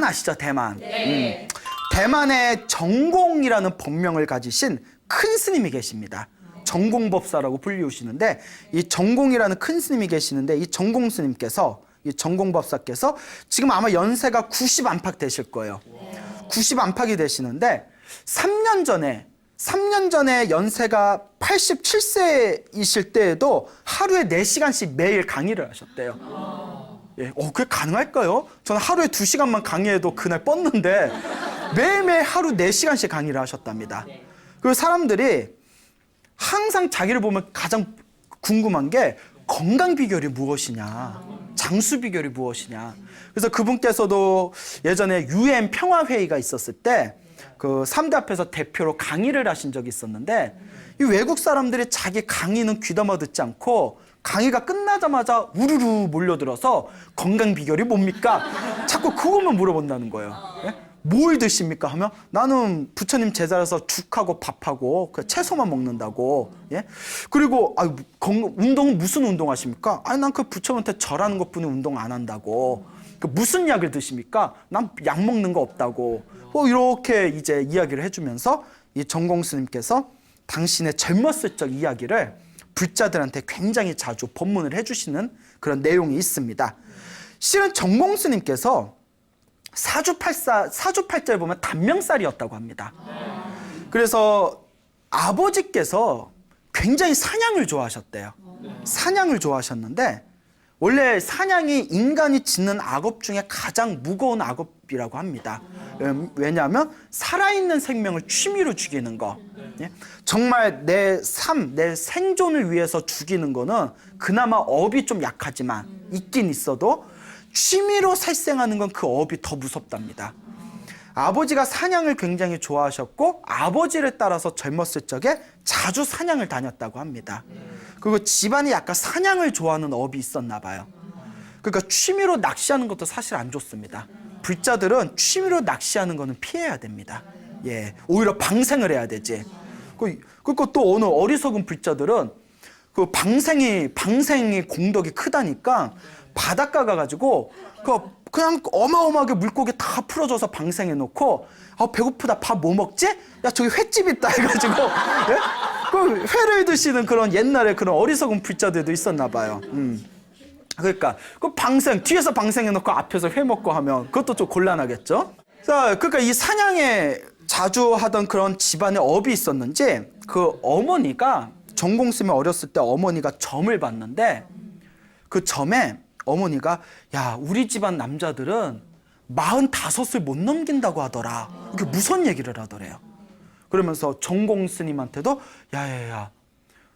아시죠? 대만. 네. 대만에 정공이라는 법명을 가지신 큰 스님이 계십니다. 정공법사라고 불리우시는데 이 정공이라는 큰 스님이 계시는데 이 정공 스님께서 이 정공법사께서 지금 아마 연세가 90 안팎 되실 거예요. 90 안팎이 되시는데 3년 전에 연세가 87세이실 때에도 하루에 4시간씩 매일 강의를 하셨대요. 예, 그게 가능할까요? 저는 하루에 2시간만 강의해도 그날 뻗는데 매일매일 하루 4시간씩 강의를 하셨답니다. 그리고 사람들이 항상 자기를 보면 가장 궁금한 게 건강 비결이 무엇이냐, 장수 비결이 무엇이냐. 그래서 그분께서도 예전에 UN 평화회의가 있었을 때 그 3대 앞에서 대표로 강의를 하신 적이 있었는데 이 외국 사람들이 자기 강의는 귀담아 듣지 않고 강의가 끝나자마자 우르르 몰려들어서 건강 비결이 뭡니까? 자꾸 그것만 물어본다는 거예요. 예? 뭘 드십니까? 하면 나는 부처님 제자라서 죽하고 밥하고 그 채소만 먹는다고. 예? 그리고 운동은 무슨 운동 하십니까? 아니 난 그 부처님한테 절하는 것뿐이 운동 안 한다고. 그 무슨 약을 드십니까? 난 약 먹는 거 없다고. 뭐 이렇게 이제 이야기를 해주면서 이 정공 스님께서 당신의 젊었을 적 이야기를 불자들한테 굉장히 자주 법문을 해주시는 그런 내용이 있습니다. 실은 정공 스님께서 사주팔자에 보면 단명살이었다고 합니다. 그래서 아버지께서 굉장히 사냥을 좋아하셨대요. 사냥을 좋아하셨는데 원래 사냥이 인간이 짓는 악업 중에 가장 무거운 악업이라고 합니다. 왜냐하면 살아있는 생명을 취미로 죽이는 거. 정말 내 생존을 위해서 죽이는 거는 그나마 업이 좀 약하지만 있긴 있어도 취미로 살생하는 건 그 업이 더 무섭답니다. 아버지가 사냥을 굉장히 좋아하셨고 아버지를 따라서 젊었을 적에 자주 사냥을 다녔다고 합니다. 그리고 집안이 약간 사냥을 좋아하는 업이 있었나 봐요. 그러니까 취미로 낚시하는 것도 사실 안 좋습니다. 불자들은 취미로 낚시하는 거는 피해야 됩니다. 예, 오히려 방생을 해야 되지. 그리고 또 어느 어리석은 불자들은 그 방생이 공덕이 크다니까 바닷가 가가지고 그냥 어마어마하게 물고기 다 풀어줘서 방생해 놓고 배고프다 밥 뭐 먹지? 야 저기 횟집 있다 해가지고 예? 그 회를 드시는 그런 옛날에 그런 어리석은 불자들도 있었나 봐요. 그러니까 그 뒤에서 방생해 놓고 앞에서 회 먹고 하면 그것도 좀 곤란하겠죠. 자, 그러니까 이 사냥에 자주 하던 그런 집안의 업이 있었는지 그 어머니가 정공 스님이 어렸을 때 어머니가 점을 봤는데 그 점에 어머니가 야 우리 집안 남자들은 45을 못 넘긴다고 하더라. 이렇게 무서운 얘기를 하더래요. 그러면서 정공 스님한테도 야야야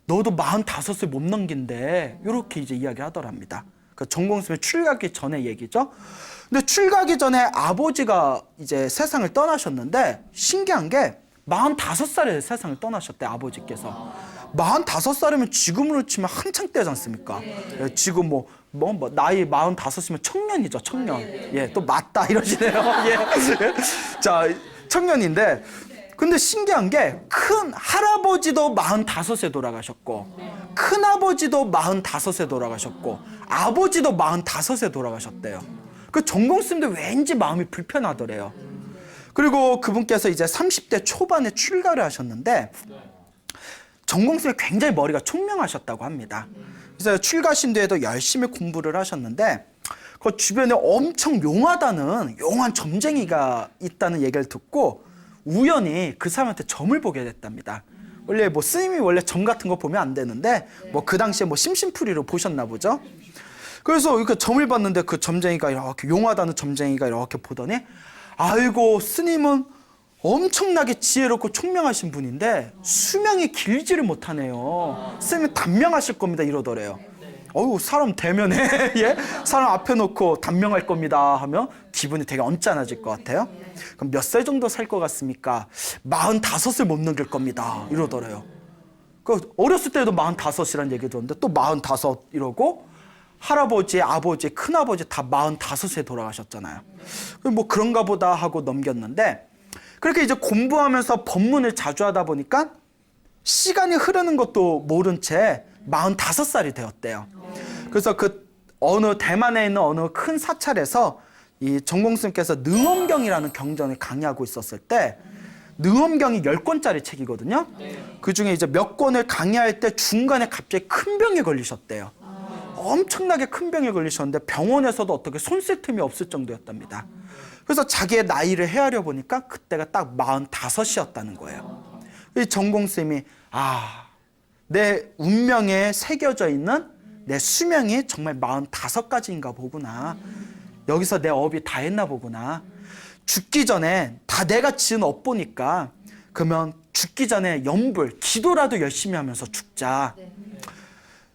너도 45을 못 넘긴대. 이렇게 이제 이야기하더랍니다. 그러니까 정공 스님이 출가하기 전에 얘기죠. 근데 출가하기 전에 아버지가 이제 세상을 떠나셨는데 신기한 게 45살에 세상을 떠나셨대 아버지께서. 45살이면 지금으로 치면 한창 때지 않습니까? 예, 지금 뭐 나이 45이면 청년이죠, 청년. 예, 또 맞다 이러시네요. 예. 자, 청년인데 근데 신기한 게 큰 할아버지도 45세 돌아가셨고 큰 아버지도 45세 돌아가셨고 아버지도 45세 돌아가셨대요. 그 정공 스님도 왠지 마음이 불편하더래요. 그리고 그분께서 이제 30대 초반에 출가를 하셨는데 정공 스님이 굉장히 머리가 총명하셨다고 합니다. 그래서 출가신 뒤에도 열심히 공부를 하셨는데 그 주변에 엄청 용한 점쟁이가 있다는 얘기를 듣고 우연히 그 사람한테 점을 보게 됐답니다. 원래 스님이 원래 점 같은 거 보면 안 되는데 그 당시에 심심풀이로 보셨나 보죠. 그래서 이렇게 점을 봤는데 그 점쟁이가 이렇게 용하다는 점쟁이가 이렇게 보더니 아이고 스님은 엄청나게 지혜롭고 총명하신 분인데 수명이 길지를 못하네요. 스님은 단명하실 겁니다 이러더래요. 어우 사람 대면에 예? 사람 앞에 놓고 단명할 겁니다 하면 기분이 되게 언짢아질 것 같아요. 그럼 몇 살 정도 살 것 같습니까? 45을 못 넘길 겁니다 이러더래요. 그 어렸을 때도 45이라는 얘기 들었는데 또 45 이러고 할아버지, 아버지, 큰아버지 다 45세 돌아가셨잖아요. 뭐 그런가 보다 하고 넘겼는데 그렇게 이제 공부하면서 법문을 자주 하다 보니까 시간이 흐르는 것도 모른 채 45살이 되었대요. 그래서 그 어느 대만에 있는 어느 큰 사찰에서 이 정공스님께서 능엄경이라는 경전을 강의하고 있었을 때 능엄경이 10권짜리 책이거든요. 그 중에 이제 몇 권을 강의할 때 중간에 갑자기 큰 병에 걸리셨대요. 엄청나게 큰 병에 걸리셨는데 병원에서도 어떻게 손 쓸 틈이 없을 정도였답니다. 그래서 자기의 나이를 헤아려 보니까 그때가 딱 45이었다는 거예요. 이 정공스님이 내 운명에 새겨져 있는 내 수명이 정말 45가지인가 보구나. 여기서 내 업이 다 했나 보구나. 죽기 전에 다 내가 지은 업 보니까 그러면 죽기 전에 염불, 기도라도 열심히 하면서 죽자.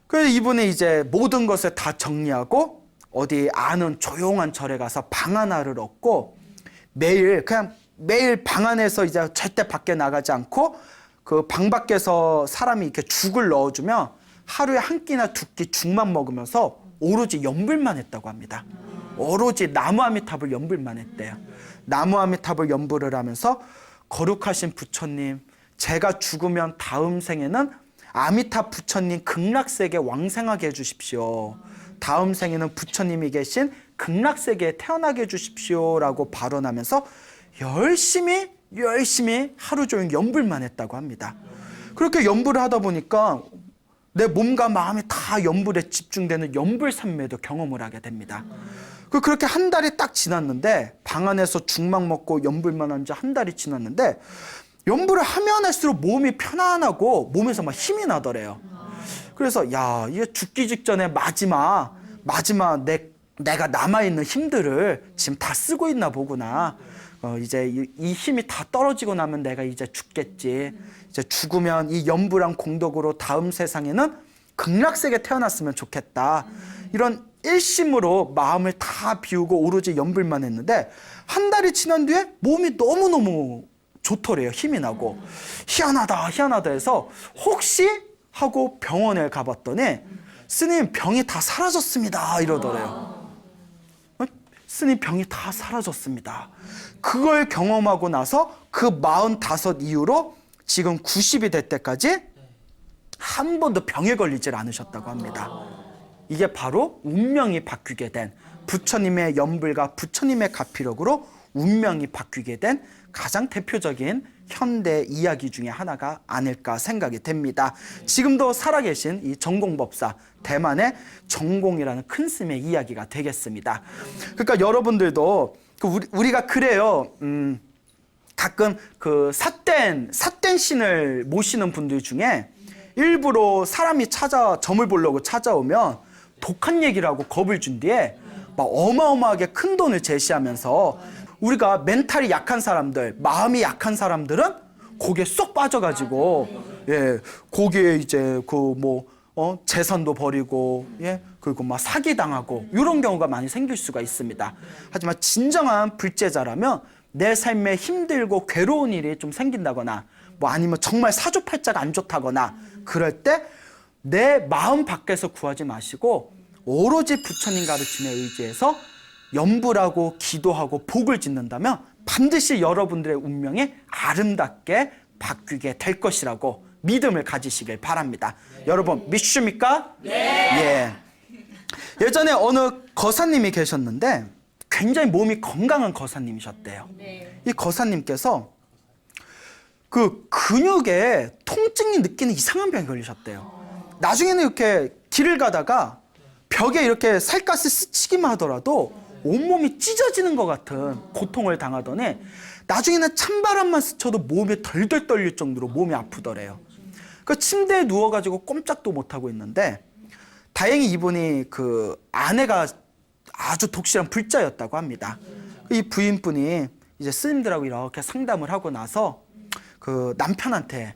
그래서 이분이 이제 모든 것을 다 정리하고 어디 아는 조용한 절에 가서 방 하나를 얻고 매일 방 안에서 이제 절대 밖에 나가지 않고 그 방 밖에서 사람이 이렇게 죽을 넣어주면 하루에 한 끼나 두 끼 죽만 먹으면서 오로지 염불만 했다고 합니다. 오로지 나무 아미탑을 염불만 했대요. 나무 아미탑을 염불을 하면서 거룩하신 부처님, 제가 죽으면 다음 생에는 아미탑 부처님 극락세계 왕생하게 해주십시오. 다음 생에는 부처님이 계신 극락세계에 태어나게 해주십시오 라고 발언하면서 열심히 하루 종일 염불만 했다고 합니다. 그렇게 염불을 하다 보니까 내 몸과 마음이 다 염불에 집중되는 염불산매도 경험을 하게 됩니다. 그렇게 한 달이 딱 지났는데 방 안에서 죽막 먹고 염불만 한 지 한 달이 지났는데 염불을 하면 할수록 몸이 편안하고 몸에서 막 힘이 나더래요. 그래서 이게 죽기 직전에 마지막 내가 남아있는 힘들을 지금 다 쓰고 있나 보구나. 이제 이 힘이 다 떨어지고 나면 내가 이제 죽겠지. 이제 죽으면 이 염불한 공덕으로 다음 세상에는 극락세계 태어났으면 좋겠다. 이런 일심으로 마음을 다 비우고 오로지 염불만 했는데 한 달이 지난 뒤에 몸이 너무너무 좋더래요. 힘이 나고. 희한하다 해서 혹시 하고 병원에 가봤더니 스님 병이 다 사라졌습니다 이러더래요. 스님 병이 다 사라졌습니다. 그걸 경험하고 나서 그 45 이후로 지금 90이 될 때까지 한 번도 병에 걸리질 않으셨다고 합니다. 이게 바로 운명이 바뀌게 된 부처님의 염불과 부처님의 가피력으로 운명이 바뀌게 된 가장 대표적인 현대 이야기 중에 하나가 아닐까 생각이 됩니다. 지금도 살아계신 이 정공법사, 대만의 정공이라는 큰 스님의 이야기가 되겠습니다. 그러니까 여러분들도 우리가 그래요. 가끔 그 삿된 신을 모시는 분들 중에 일부러 사람이 점을 보려고 찾아오면 독한 얘기를 하고 겁을 준 뒤에 막 어마어마하게 큰 돈을 제시하면서 우리가 멘탈이 약한 사람들, 마음이 약한 사람들은 거기에 쏙 빠져가지고 거기에 이제 재산도 버리고 그리고 막 사기당하고 이런 경우가 많이 생길 수가 있습니다. 하지만 진정한 불제자라면 내 삶에 힘들고 괴로운 일이 좀 생긴다거나 아니면 정말 사주팔자가 안 좋다거나 그럴 때 내 마음 밖에서 구하지 마시고 오로지 부처님 가르침에 의지해서 염불하고 기도하고 복을 짓는다면 반드시 여러분들의 운명이 아름답게 바뀌게 될 것이라고 믿음을 가지시길 바랍니다. 여러분 믿습니까? 네. 예전에 어느 거사님이 계셨는데 굉장히 몸이 건강한 거사님이셨대요. 이 거사님께서 그 근육에 통증이 느끼는 이상한 병이 걸리셨대요. 나중에는 이렇게 길을 가다가 벽에 이렇게 살갗을 스치기만 하더라도 온몸이 찢어지는 것 같은 고통을 당하더니 나중에는 찬바람만 스쳐도 몸이 덜덜 떨릴 정도로 몸이 아프더래요. 그 침대에 누워가지고 꼼짝도 못하고 있는데 다행히 이분이 그 아내가 아주 독실한 불자였다고 합니다. 이 부인분이 이제 스님들하고 이렇게 상담을 하고 나서 그 남편한테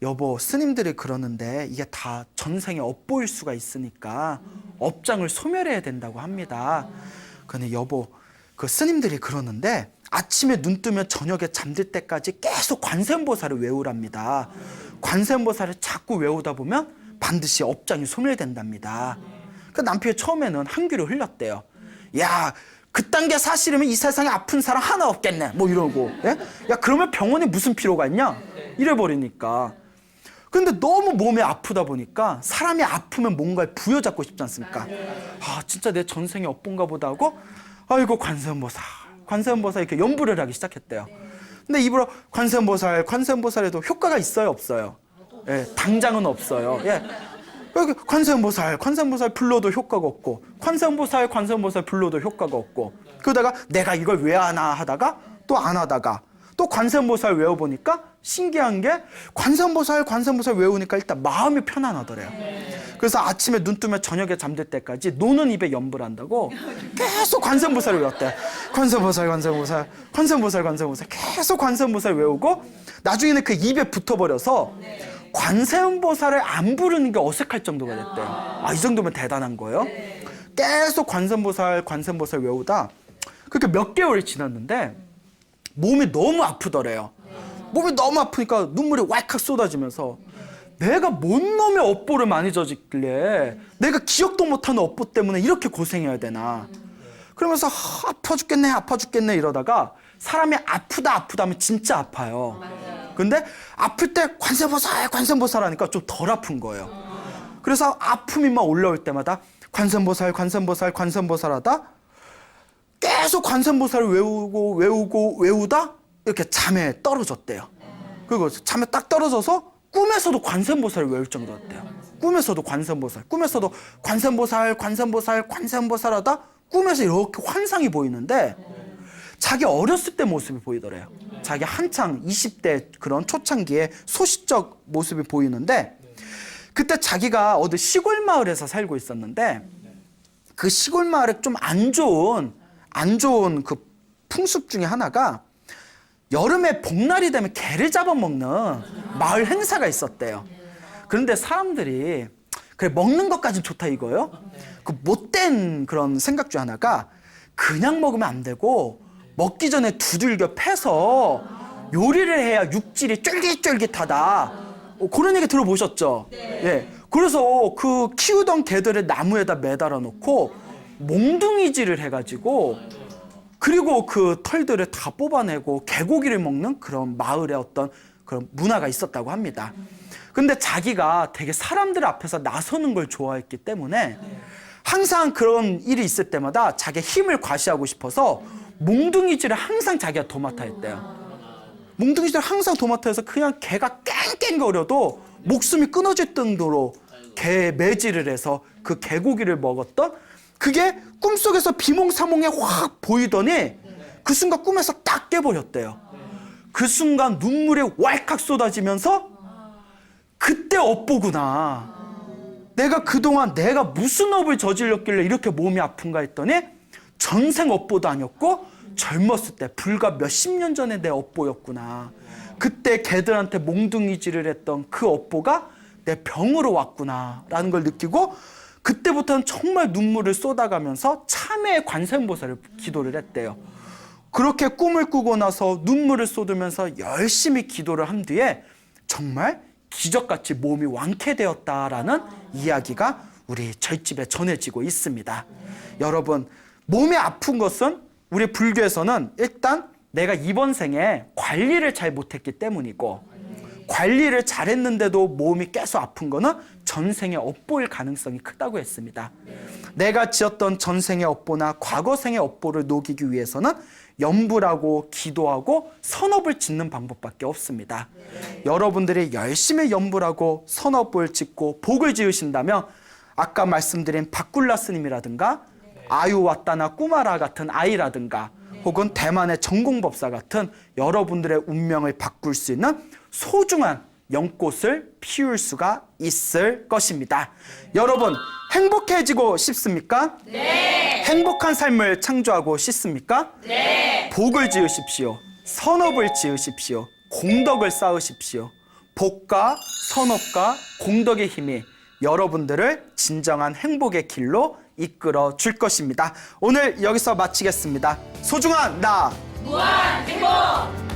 여보, 스님들이 그러는데 이게 다 전생에 업보일 수가 있으니까 업장을 소멸해야 된다고 합니다. 근데 여보, 그 스님들이 그러는데 아침에 눈 뜨면 저녁에 잠들 때까지 계속 관세음보살을 외우랍니다. 관세음보살을 자꾸 외우다 보면 반드시 업장이 소멸된답니다. 그 남편이 처음에는 한귀로 흘렸대요. 야, 그딴 게 사실이면 이 세상에 아픈 사람 하나 없겠네. 뭐 이러고. 예? 야, 그러면 병원에 무슨 필요가 있냐? 이래버리니까. 근데 너무 몸이 아프다 보니까 사람이 아프면 뭔가를 부여잡고 싶지 않습니까? 아, 진짜 내 전생에 업본가 보다 하고 아이고 관세음보살 이렇게 연부를 하기 시작했대요. 근데 입으로 관세음보살에도 효과가 있어요, 없어요? 예, 당장은 없어요. 예. 관세음보살 불러도 효과가 없고 관세음보살 불러도 효과가 없고 그러다가 내가 이걸 왜 하나 하다가 또 안 하다가 또 관세음보살 외워보니까 신기한 게 관세음보살 외우니까 일단 마음이 편안하더래요. 그래서 아침에 눈 뜨면 저녁에 잠들 때까지 노는 입에 연불 한다고 계속 관세음보살을 외웠대. 관세음보살 계속 관세음보살 외우고 나중에는 그 입에 붙어버려서 관세음보살을 안 부르는 게 어색할 정도가 됐대요. 아, 이 정도면 대단한 거예요. 계속 관세음보살 외우다 그렇게 몇 개월이 지났는데 몸이 너무 아프더래요. 몸이 너무 아프니까 눈물이 왈칵 쏟아지면서 내가 뭔 놈의 업보를 많이 저질길래 내가 기억도 못하는 업보 때문에 이렇게 고생해야 되나. 그러면서 아파 죽겠네 이러다가 사람이 아프다 하면 진짜 아파요. 근데 아플 때 관세음보살 하니까 좀 덜 아픈 거예요. 그래서 아픔이 막 올라올 때마다 관세음보살 하다 계속 관세음보살을 외우다 이렇게 잠에 떨어졌대요. 그리고 잠에 딱 떨어져서 꿈에서도 관세음보살을 외울 정도였대요. 꿈에서도 관세음보살 하다 꿈에서 이렇게 환상이 보이는데 자기 어렸을 때 모습이 보이더래요. 자기 한창 20대 그런 초창기에 소시적 모습이 보이는데 그때 자기가 어디 시골 마을에서 살고 있었는데 그 시골 마을에 좀 안 좋은 그 풍습 중에 하나가 여름에 봄날이 되면 개를 잡아먹는 마을 행사가 있었대요. 그런데 사람들이 그래 먹는 것까진 좋다 이거예요. 그 못된 그런 생각 중 하나가 그냥 먹으면 안 되고 먹기 전에 두들겨 패서 요리를 해야 육질이 쫄깃쫄깃하다. 그런 얘기 들어보셨죠? 예. 그래서 그 키우던 개들을 나무에다 매달아 놓고 몽둥이질을 해가지고 그리고 그 털들을 다 뽑아내고 개고기를 먹는 그런 마을의 어떤 그런 문화가 있었다고 합니다. 근데 자기가 되게 사람들 앞에서 나서는 걸 좋아했기 때문에 항상 그런 일이 있을 때마다 자기의 힘을 과시하고 싶어서 몽둥이질을 항상 자기가 도맡아 했대요. 몽둥이질을 항상 도맡아 해서 그냥 개가 깽깽거려도 목숨이 끊어질 정도로 개 매질을 해서 그 개고기를 먹었던 그게 꿈속에서 비몽사몽에 확 보이더니 그 순간 꿈에서 딱 깨버렸대요. 그 순간 눈물이 왈칵 쏟아지면서 그때 업보구나. 내가 그동안 내가 무슨 업을 저질렀길래 이렇게 몸이 아픈가 했더니 전생 업보도 아니었고 젊었을 때 불과 몇십 년 전에 내 업보였구나. 그때 개들한테 몽둥이질을 했던 그 업보가 내 병으로 왔구나 라는 걸 느끼고 그때부터는 정말 눈물을 쏟아가면서 참회의 관세음보살을 기도를 했대요. 그렇게 꿈을 꾸고 나서 눈물을 쏟으면서 열심히 기도를 한 뒤에 정말 기적같이 몸이 완쾌되었다라는 이야기가 우리 절집에 전해지고 있습니다. 여러분, 몸이 아픈 것은 우리 불교에서는 일단 내가 이번 생에 관리를 잘 못했기 때문이고 관리를 잘했는데도 몸이 계속 아픈 거는 전생의 업보일 가능성이 크다고 했습니다. 내가 지었던 전생의 업보나 과거생의 업보를 녹이기 위해서는 염불하고 기도하고 선업을 짓는 방법밖에 없습니다. 여러분들이 열심히 염불하고 선업을 짓고 복을 지으신다면 아까 말씀드린 바꿀라 스님이라든가 아유와따나 꾸마라 같은 아이라든가 혹은 대만의 전공법사 같은 여러분들의 운명을 바꿀 수 있는 소중한 연꽃을 피울 수가 있을 것입니다. 여러분, 행복해지고 싶습니까? 네. 행복한 삶을 창조하고 싶습니까? 네. 복을 지으십시오. 선업을 지으십시오. 공덕을 쌓으십시오. 복과 선업과 공덕의 힘이 여러분들을 진정한 행복의 길로 이끌어 줄 것입니다. 오늘 여기서 마치겠습니다. 소중한 나 무한 행복.